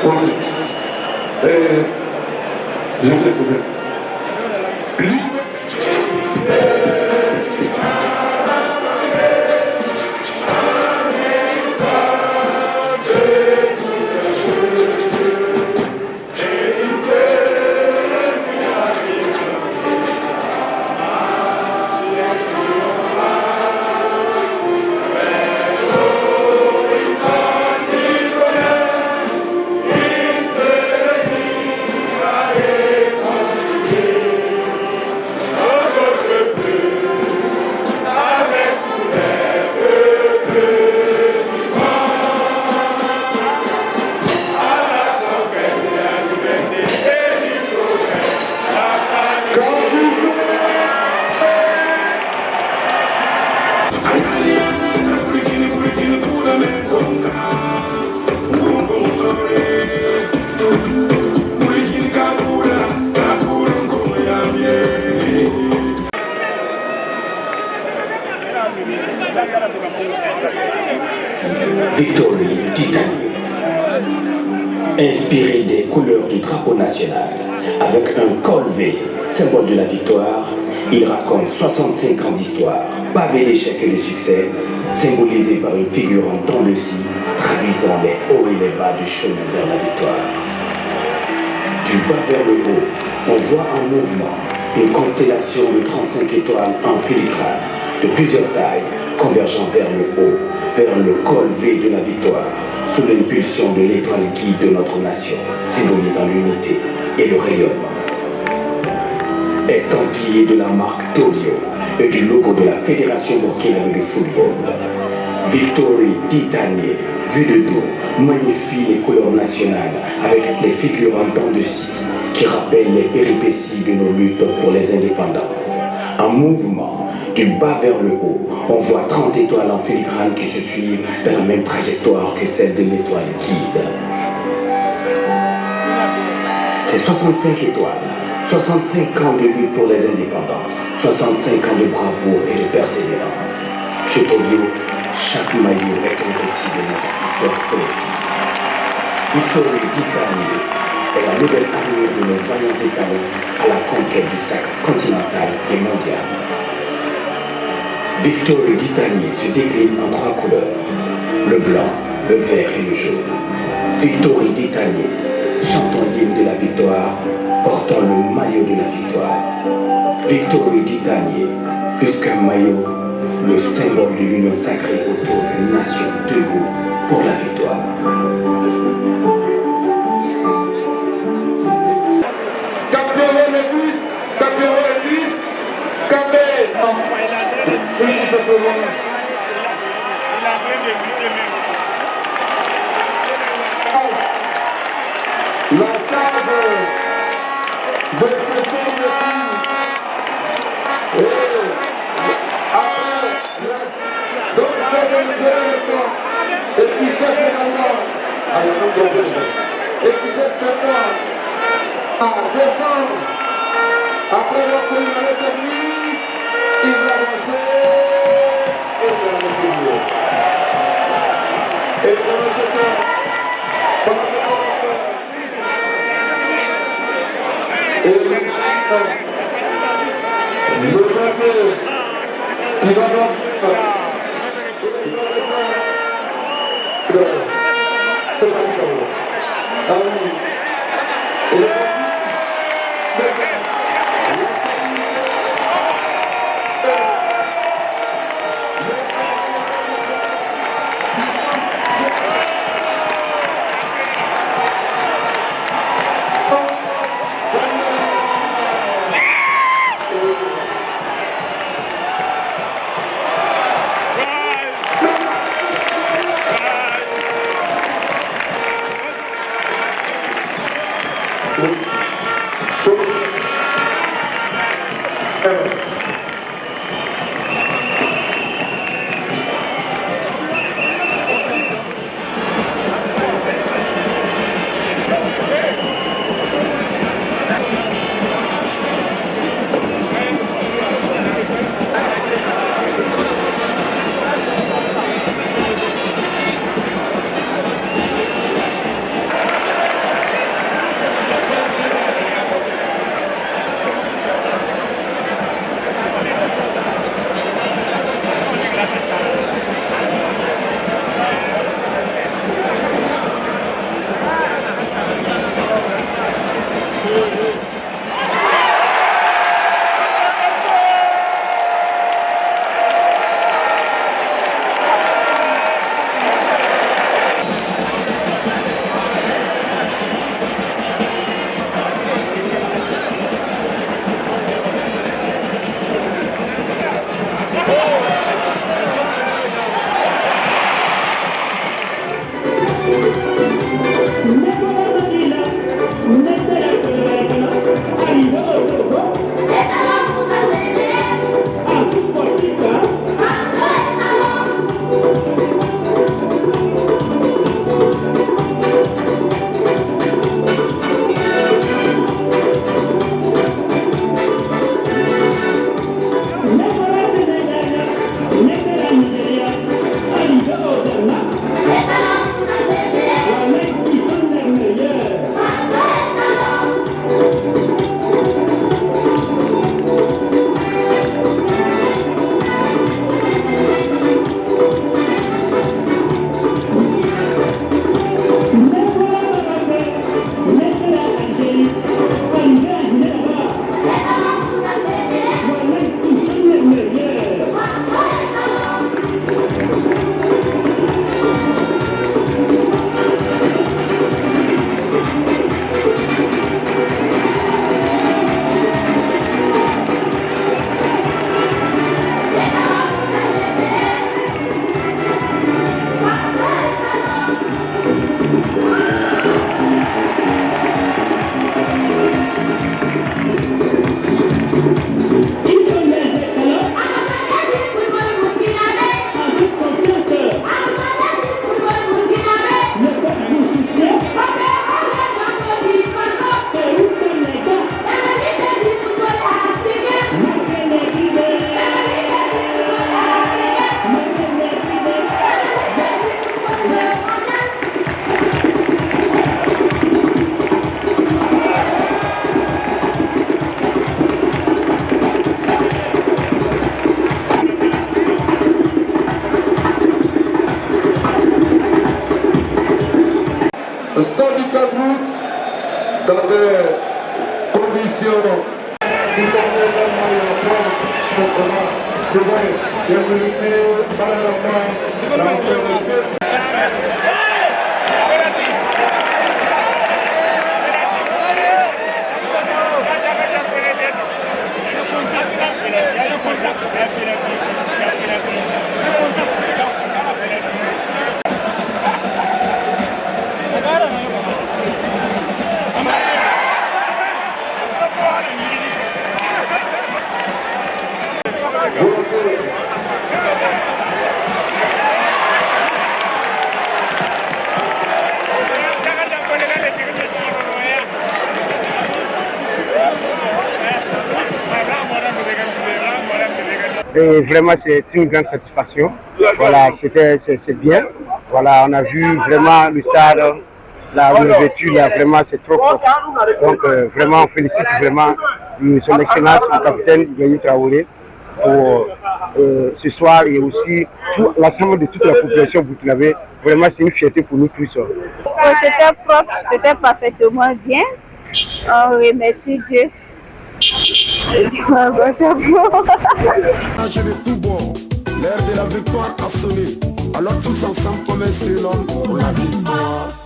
Ok. Je vais trouver. Victory Titanium, inspiré des couleurs du drapeau national, avec un col V, symbole de la victoire, il raconte 65 ans d'histoire, pavé d'échecs et de succès, symbolisé par une figure en dents de scie, traduisant les hauts et les bas du chemin vers la victoire. Du bas vers le haut, on voit en mouvement une constellation de 35 étoiles en filigrane, de plusieurs tailles, convergeant vers le haut, vers le col V de la victoire, sous l'impulsion de l'étoile guide de notre nation, symbolisant l'unité et le rayonnement. Estampillé de la marque Tovio et du logo de la Fédération burkinabé de football, Victory Titanium, vue de dos, magnifie les couleurs nationales avec les figures en dents de scie qui rappellent les péripéties de nos luttes pour les indépendances. En mouvement, du bas vers le haut, on voit 30 étoiles en filigrane qui se suivent dans la même trajectoire que celle de l'étoile guide. C'est 65 étoiles, 65 ans de lutte pour les indépendances, 65 ans de bravoure et de persévérance. Chez Tovio, chaque maillot est un récit de notre histoire collective. Victory Titanium est la nouvelle armure de nos vaillants étalons à la conquête du sacre continental et mondial. Victory Titanium se décline en 3 couleurs, le blanc, le vert et le jaune. Victory Titanium, chantons l'hymne de la victoire, portant le maillot de la victoire. Victory Titanium, plus qu'un maillot, le symbole de l'union sacrée autour d'une nation debout pour la victoire. La case de ce sommet-ci et après donc et qui cherche maintenant à descendre après le pays de l'éternité, il va avancer et il va continuer. Et pendant ce temps, et le peuple qui va donc Oui. syndicat de route dans des conditions Et vraiment, c'est une grande satisfaction. Voilà, c'est bien. Voilà, on a vu vraiment le stade, la revêture, là, vraiment, c'est trop propre. Donc, vraiment, on félicite vraiment son Excellence, le capitaine Ibrahim Traoré, pour ce soir et aussi l'ensemble de toute la population burkinabé. Vraiment, c'est une fierté pour nous tous. C'était propre, c'était parfaitement bien. On remercie Dieu. C'est bon. De tout bord, l'heure de la victoire a sonné. Alors tous ensemble comme un seul homme pour la victoire.